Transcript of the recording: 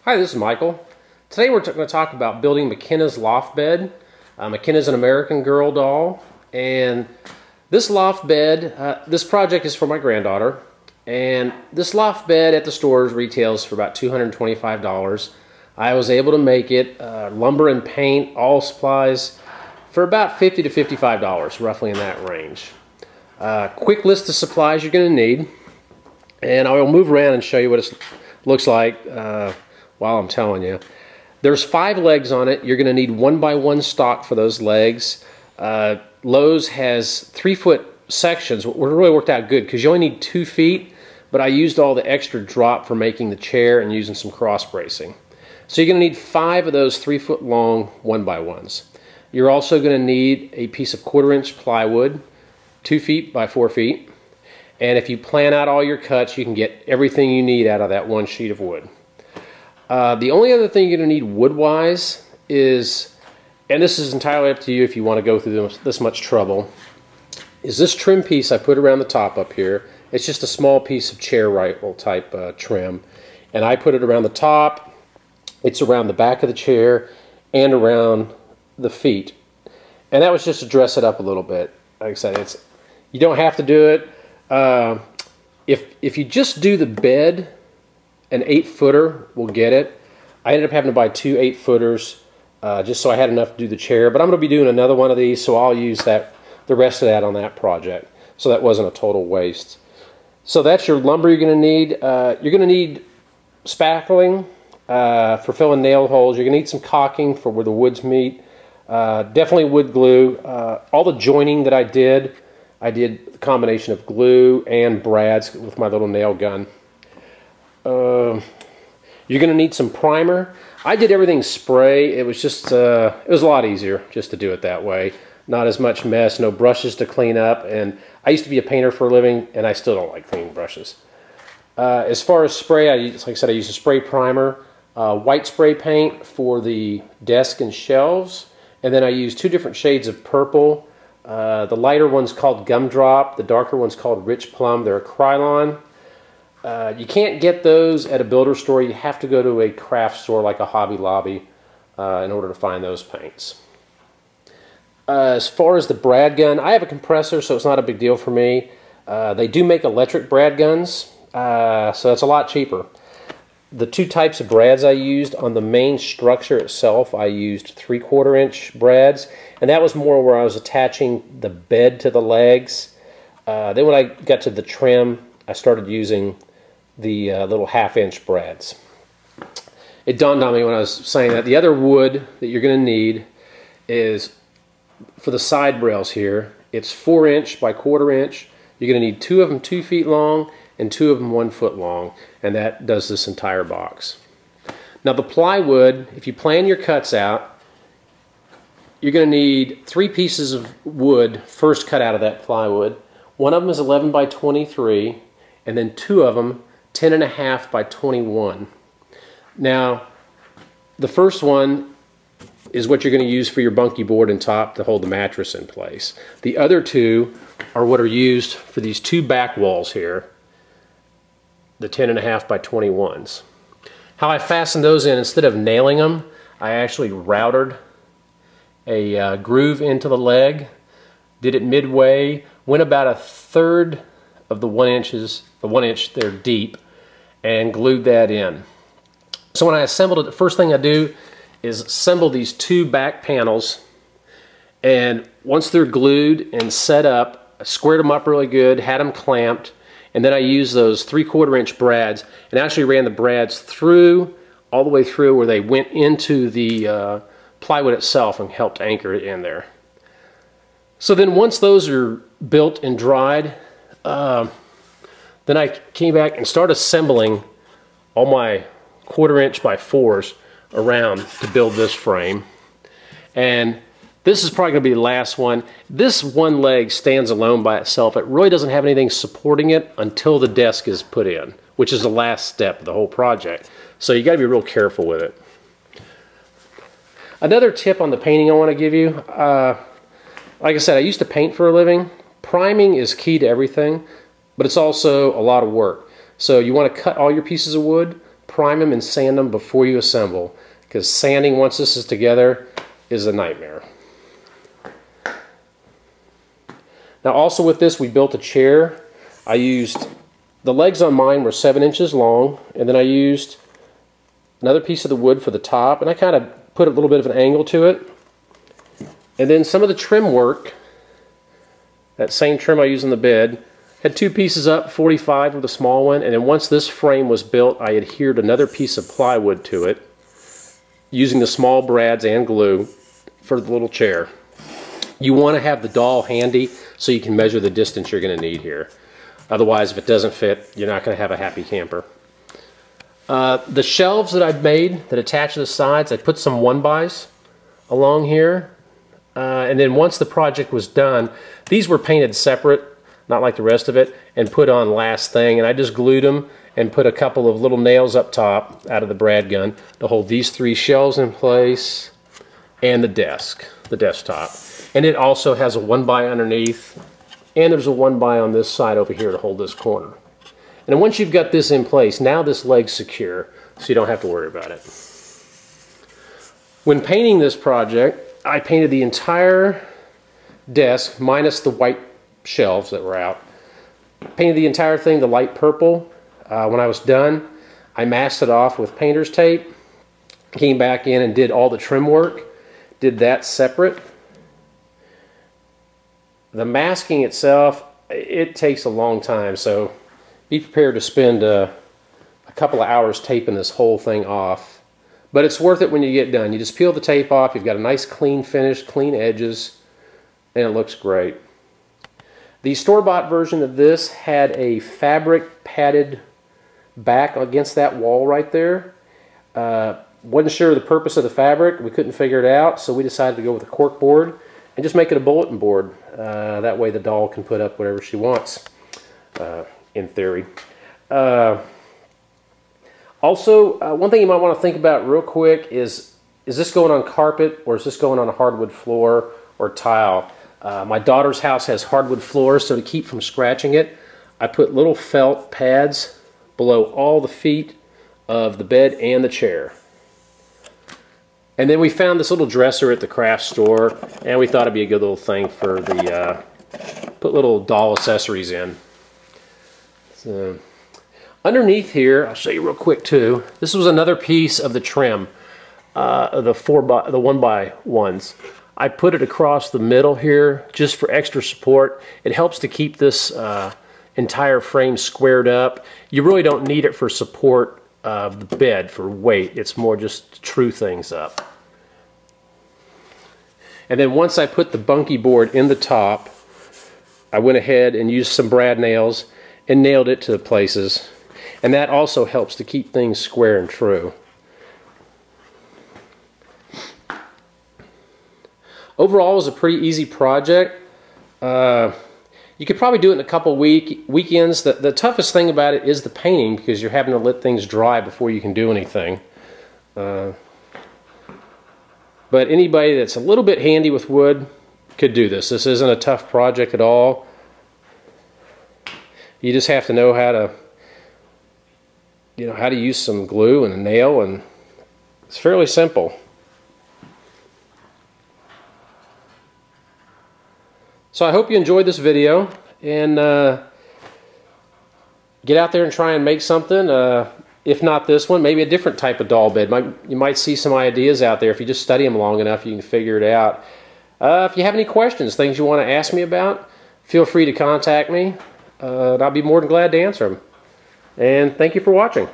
Hi, this is Michael. Today we're going to talk about building McKenna's loft bed. McKenna's an American Girl doll, and this loft bed, this project is for my granddaughter, and this loft bed at the stores retails for about $225. I was able to make it, lumber and paint, all supplies, for about $50 to $55, roughly in that range. Quick list of supplies you're going to need, and I will move around and show you what it looks like while I'm telling you. There's 5 legs on it. You're going to need 1x1 stock for those legs. Lowe's has 3-foot sections. It really worked out good because you only need 2 feet, but I used all the extra drop for making the chair and using some cross bracing. So you're going to need 5 of those 3-foot long 1x1s. You're also going to need a piece of 1/4-inch plywood, 2 feet by 4 feet. And if you plan out all your cuts, you can get everything you need out of that one sheet of wood. The only other thing you're going to need wood-wise is, and this is entirely up to you if you want to go through this much trouble, is this trim piece I put around the top up here. It's just a small piece of chair rifle type trim, and I put it around the top. It's around the back of the chair and around the feet, and that was just to dress it up a little bit. Like I said, you don't have to do it. If you just do the bed, an 8-footer will get it. I ended up having to buy 2 8-footers just so I had enough to do the chair, but I'm going to be doing another one of these, so I'll use the rest of that on that project, so that wasn't a total waste. So that's your lumber you're going to need. You're going to need spackling for filling nail holes. You're going to need some caulking for where the woods meet. Definitely wood glue. All the joining that I did a combination of glue and brads with my little nail gun. You're going to need some primer. I did everything spray. It was just it was a lot easier just to do it that way. Not as much mess, no brushes to clean up, and I used to be a painter for a living, and I still don't like cleaning brushes. As far as spray, like I said, I used a spray primer, white spray paint for the desk and shelves, and then I used 2 different shades of purple. The lighter one's called Gumdrop, the darker one's called Rich Plum. They're a Krylon. You can't get those at a builder store. You have to go to a craft store like a Hobby Lobby in order to find those paints. As far as the brad gun, I have a compressor, so it's not a big deal for me. They do make electric brad guns, so that's a lot cheaper. The 2 types of brads I used on the main structure itself, I used 3/4-inch brads, and that was more where I was attaching the bed to the legs. Then when I got to the trim, I started using the little 1/2-inch brads. It dawned on me when I was saying that the other wood that you're going to need is for the side rails here. It's 4-inch by 1/4-inch. You're going to need 2 of them 2 feet long and 2 of them 1 foot long, and that does this entire box. Now the plywood, if you plan your cuts out, you're going to need 3 pieces of wood first cut out of that plywood. One of them is 11 by 23, and then 2 of them 10.5 by 21. Now the first one is what you're going to use for your bunkie board and top to hold the mattress in place. The other 2 are what are used for these 2 back walls here, the 10.5 by 21s. How I fastened those in, instead of nailing them, I actually routed a groove into the leg, did it midway, went about 1/3 of the 1 inch there deep, and glued that in. So when I assembled it, the first thing I do is assemble these 2 back panels, and once they're glued and set up, I squared them up really good, had them clamped, and then I used those 3/4-inch brads and actually ran the brads through, all the way through where they went into the plywood itself and helped anchor it in there. So then once those are built and dried, then I came back and started assembling all my 1/4-inch by 4s around to build this frame. And this is probably going to be the last one. This one leg stands alone by itself. It really doesn't have anything supporting it until the desk is put in, which is the last step of the whole project. So you got to be real careful with it. Another tip on the painting I want to give you, like I said, I used to paint for a living. Priming is key to everything, but it's also a lot of work. So you want to cut all your pieces of wood, prime them and sand them before you assemble, because sanding once this is together is a nightmare. Now also with this, we built a chair. I used, the legs on mine were 7 inches long, and then I used another piece of the wood for the top, and I kind of put a little bit of an angle to it. And then some of the trim work, that same trim I used on the bed, had 2 pieces up, 45 with a small one, and then once this frame was built, I adhered another piece of plywood to it, using the small brads and glue for the little chair. You want to have the doll handy so you can measure the distance you're going to need here. Otherwise, if it doesn't fit, you're not going to have a happy camper. The shelves that I've made that attach to the sides, I put some 1-bys along here. And then once the project was done, these were painted separate, not like the rest of it, and put on last thing. And I just glued them and put a couple of little nails up top out of the brad gun to hold these 3 shelves in place and the desktop. And it also has a 1-by underneath, and there's a 1-by on this side over here to hold this corner. And then once you've got this in place, now this leg's secure, so you don't have to worry about it. When painting this project, I painted the entire desk, minus the white shelves that were out. Painted the entire thing the light purple. When I was done, I masked it off with painter's tape. Came back in and did all the trim work. Did that separate. The masking itself, it takes a long time, so be prepared to spend a couple of hours taping this whole thing off. But it's worth it when you get done. You just peel the tape off, you've got a nice clean finish, clean edges, and it looks great. The store-bought version of this had a fabric padded back against that wall right there. Wasn't sure of the purpose of the fabric. We couldn't figure it out, so we decided to go with a cork board and just make it a bulletin board. That way the doll can put up whatever she wants, in theory. Also, one thing you might want to think about real quick is this going on carpet or is this going on a hardwood floor or tile? My daughter's house has hardwood floors, so to keep from scratching it, I put little felt pads below all the feet of the bed and the chair. And then we found this little dresser at the craft store, and we thought it'd be a good little thing for the, put little doll accessories in. So, underneath here, I'll show you real quick too, this was another piece of the trim, the 1-by-1s. I put it across the middle here just for extra support. It helps to keep this entire frame squared up. You really don't need it for support of the bed for weight. It's more just to true things up. And then once I put the bunkie board in the top, I went ahead and used some brad nails and nailed it to the places. And that also helps to keep things square and true. Overall, it was a pretty easy project. You could probably do it in a couple weekends. The toughest thing about it is the painting, because you're having to let things dry before you can do anything. But anybody that's a little bit handy with wood could do this. This isn't a tough project at all. You just have to know how to use some glue and a nail, and it's fairly simple. So I hope you enjoyed this video, and get out there and try and make something. If not this one, maybe a different type of doll bed. You might see some ideas out there. If you just study them long enough, you can figure it out. If you have any questions, things you want to ask me about, feel free to contact me. And I'll be more than glad to answer them. And thank you for watching.